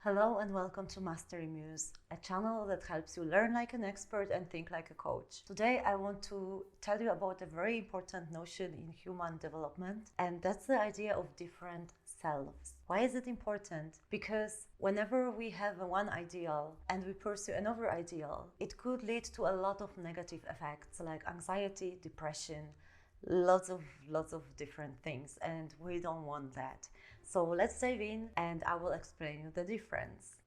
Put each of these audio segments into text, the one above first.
Hello and welcome to Mastery Muse, a channel that helps you learn like an expert and think like a coach. Today I want to tell you about a very important notion in human development, and that's the idea of different selves. Why is it important? Because whenever we have one ideal and we pursue another ideal, it could lead to a lot of negative effects like anxiety, depression, lots of different things, and we don't want that. So let's dive in and I will explain you the difference.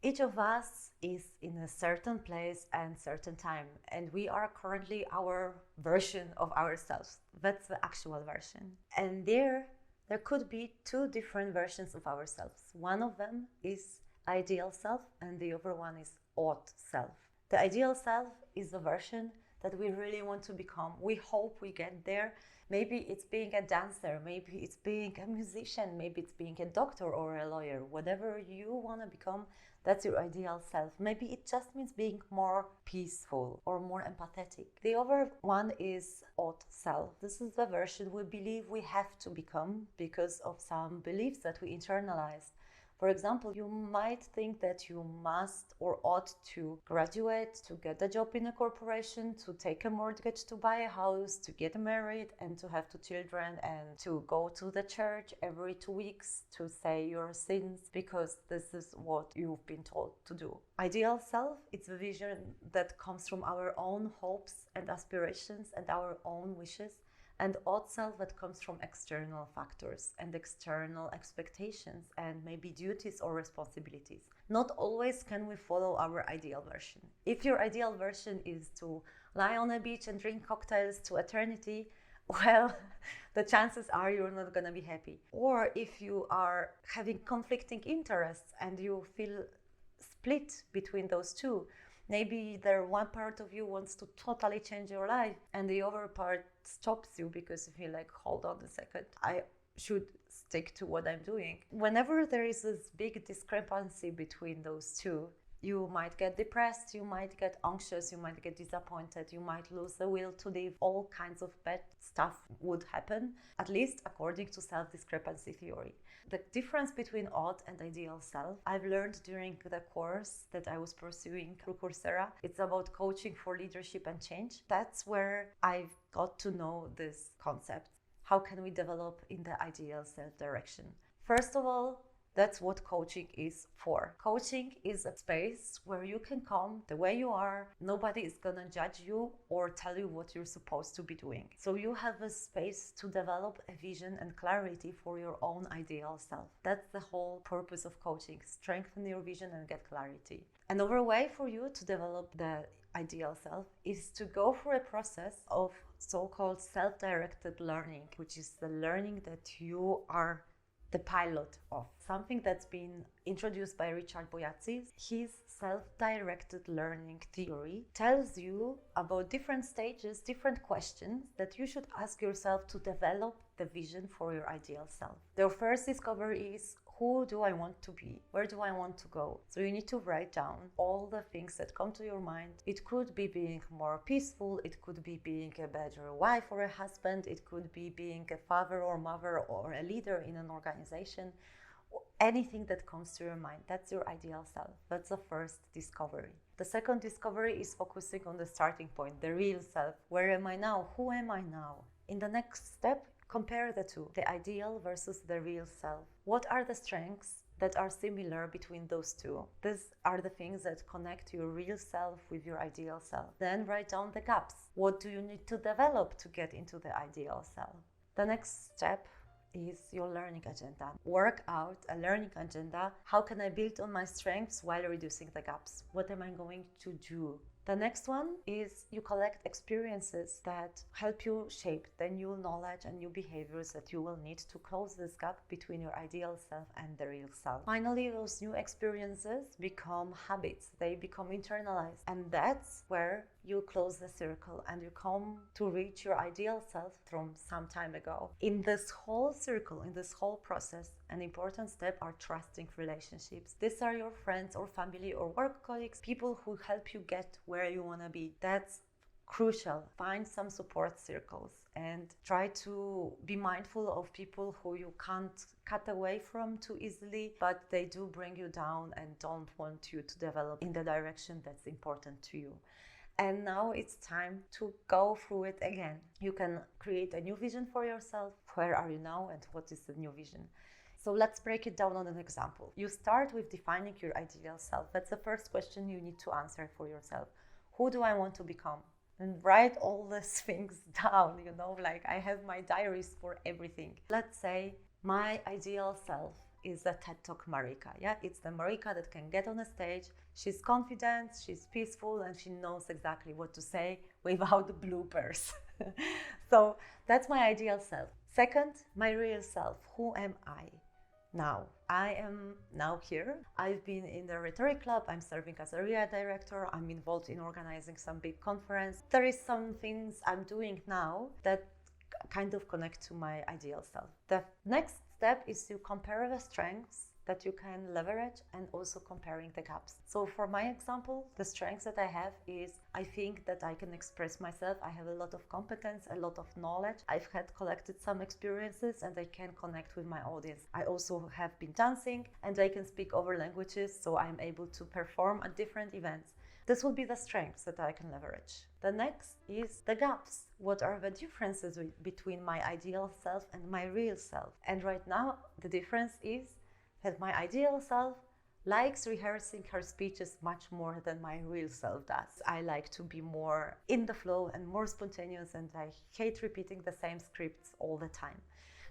Each of us is in a certain place and certain time, and we are currently our version of ourselves. That's the actual version. And there could be two different versions of ourselves. One of them is ideal self and the other one is ought self. The ideal self is the version that we really want to become. We hope we get there. Maybe it's being a dancer, maybe it's being a musician, maybe it's being a doctor or a lawyer. Whatever you want to become, that's your ideal self. Maybe it just means being more peaceful or more empathetic. The other one is ought self. This is the version we believe we have to become because of some beliefs that we internalize. For example, you might think that you must or ought to graduate, to get a job in a corporation, to take a mortgage, to buy a house, to get married, and to have 2 children, and to go to the church every 2 weeks to say your sins, because this is what you've been told to do. Ideal self, it's a vision that comes from our own hopes and aspirations and our own wishes. And ought self that comes from external factors and external expectations and maybe duties or responsibilities. Not always can we follow our ideal version. If your ideal version is to lie on a beach and drink cocktails to eternity, well, the chances are you're not going to be happy. Or if you are having conflicting interests and you feel split between those two, maybe the one part of you wants to totally change your life and the other part stops you because you feel like, hold on a second, I should stick to what I'm doing. Whenever there is this big discrepancy between those two, you might get depressed, you might get anxious, you might get disappointed, you might lose the will to live. All kinds of bad stuff would happen, at least according to self-discrepancy theory. The difference between ought and ideal self, I've learned during the course that I was pursuing through Coursera. It's about coaching for leadership and change. That's where I've got to know this concept. How can we develop in the ideal self direction? First of all, that's what coaching is for. Coaching is a space where you can come the way you are. Nobody is gonna judge you or tell you what you're supposed to be doing. So you have a space to develop a vision and clarity for your own ideal self. That's the whole purpose of coaching. Strengthen your vision and get clarity. Another way for you to develop the ideal self is to go through a process of so-called self-directed learning, which is the learning that you are the pilot of. Something that's been introduced by Richard Boyatzis. His self-directed learning theory tells you about different stages, different questions that you should ask yourself to develop the vision for your ideal self. The first discovery is, who do I want to be? Where do I want to go? So you need to write down all the things that come to your mind. It could be being more peaceful. It could be being a better wife or a husband. It could be being a father or mother or a leader in an organization. Anything that comes to your mind, that's your ideal self. That's the first discovery. The second discovery is focusing on the starting point, the real self. Where am I now? Who am I now? In the next step, compare the two, the ideal versus the real self. What are the strengths that are similar between those two? These are the things that connect your real self with your ideal self. Then write down the gaps. What do you need to develop to get into the ideal self? The next step is your learning agenda. Work out a learning agenda. How can I build on my strengths while reducing the gaps? What am I going to do? The next one is you collect experiences that help you shape the new knowledge and new behaviors that you will need to close this gap between your ideal self and the real self. Finally, those new experiences become habits. They become internalized. And that's where you close the circle and you come to reach your ideal self from some time ago. In this whole circle, in this whole process, an important step are trusting relationships. These are your friends or family or work colleagues, people who help you get where you want to be. That's crucial. Find some support circles. and try to be mindful of people who you can't cut away from too easily, but they do bring you down and don't want you to develop in the direction that's important to you. And now it's time to go through it again. You can create a new vision for yourself. Where are you now and what is the new vision? So let's break it down on an example. You start with defining your ideal self. That's the first question you need to answer for yourself. Who do I want to become? And write all these things down, like I have my diaries for everything. Let's say my ideal self is the TED Talk Marika. Yeah, it's the Marika that can get on a stage. She's confident, she's peaceful, and she knows exactly what to say without the bloopers. So that's my ideal self. Second, my real self. Who am I now? I am now here. I've been in the rhetoric club. I'm serving as a RIA director. I'm involved in organizing some big conference. There is some things I'm doing now that kind of connect to my ideal self. The next step is to compare the strengths that you can leverage and also comparing the gaps. So for my example, the strengths that I have is I think that I can express myself. I have a lot of competence, a lot of knowledge. I've had collected some experiences and I can connect with my audience. I also have been dancing and I can speak other languages, so I'm able to perform at different events. This will be the strengths that I can leverage. The next is the gaps. What are the differences between my ideal self and my real self? And right now, the difference is that my ideal self likes rehearsing her speeches much more than my real self does. I like to be more in the flow and more spontaneous, and I hate repeating the same scripts all the time.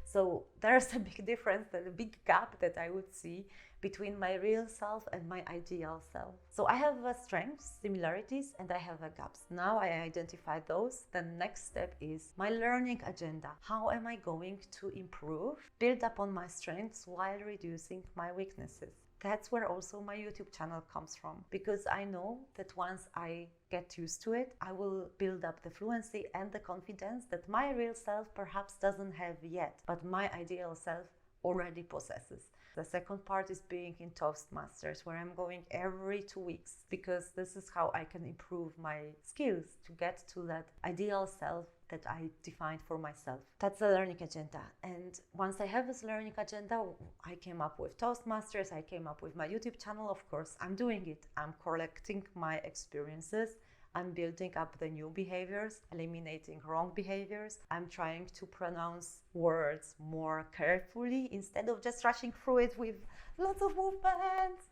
So there's a big difference, a big gap that I would see between my real self and my ideal self. So I have strengths, similarities, and I have gaps. Now I identify those. The next step is my learning agenda. How am I going to improve, build upon my strengths while reducing my weaknesses? That's where also my YouTube channel comes from, because I know that once I get used to it, I will build up the fluency and the confidence that my real self perhaps doesn't have yet, but my ideal self already possesses. The second part is being in Toastmasters, where I'm going every 2 weeks, because this is how I can improve my skills to get to that ideal self that I defined for myself. That's the learning agenda. And once I have this learning agenda, I came up with Toastmasters, I came up with my YouTube channel. Of course, I'm doing it. I'm collecting my experiences. I'm building up the new behaviors, eliminating wrong behaviors. I'm trying to pronounce words more carefully instead of just rushing through it with lots of movements.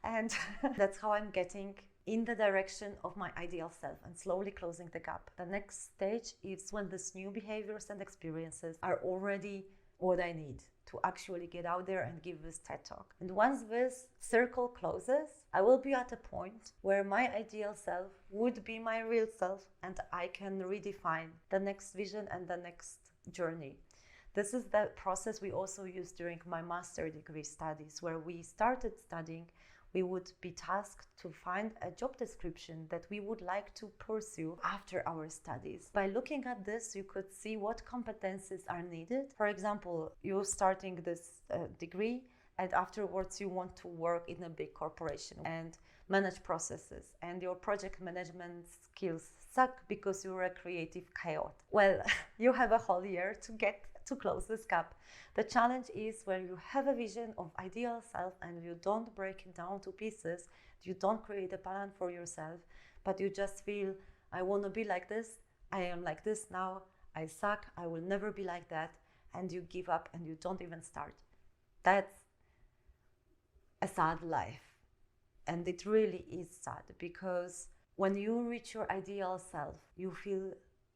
And that's how I'm getting in the direction of my ideal self and slowly closing the gap. The next stage is when these new behaviors and experiences are already what I need to actually get out there and give this TED Talk. And once this circle closes, I will be at a point where my ideal self would be my real self, and I can redefine the next vision and the next journey. This is the process we also used during my master's degree studies, where we started studying. We would be tasked to find a job description that we would like to pursue after our studies. By looking at this, you could see what competencies are needed. For example, you're starting this degree, and afterwards you want to work in a big corporation and manage processes, and your project management skills suck because you're a creative chaot. Well, you have a whole year to close this gap. The challenge is where you have a vision of ideal self and you don't break it down to pieces, you don't create a plan for yourself, but you just feel, I want to be like this, I am like this now, I suck, I will never be like that, and you give up and you don't even start. That's a sad life. And it really is sad, because when you reach your ideal self, you feel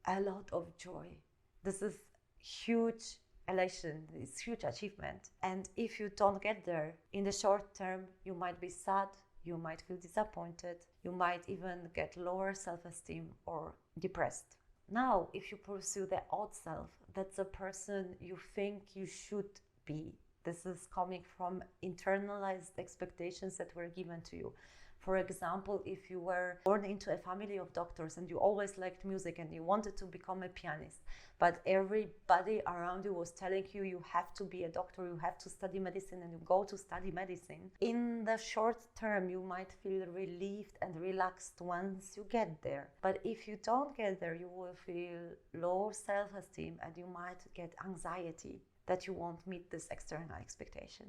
a lot of joy. This is huge elation, it's huge achievement. And if you don't get there, in the short term, you might be sad, you might feel disappointed, you might even get lower self-esteem or depressed. Now, if you pursue the odd self, that's a person you think you should be, This is coming from internalized expectations that were given to you. For example, if you were born into a family of doctors and you always liked music and you wanted to become a pianist, but everybody around you was telling you, you have to be a doctor, you have to study medicine, and you go to study medicine, in the short term you might feel relieved and relaxed once you get there. But if you don't get there, you will feel low self-esteem and you might get anxiety that you won't meet this external expectation.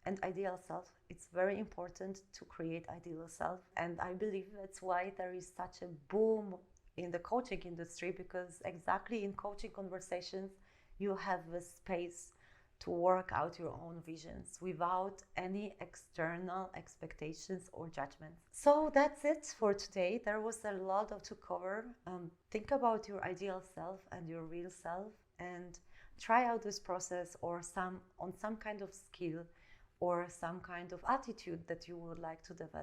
And ideal self, it's very important to create ideal self, and I believe that's why there is such a boom in the coaching industry, because exactly in coaching conversations you have a space to work out your own visions without any external expectations or judgments. So that's it for today. There was a lot to cover. Think about your ideal self and your real self, and try out this process or some kind of skill or some kind of attitude that you would like to develop.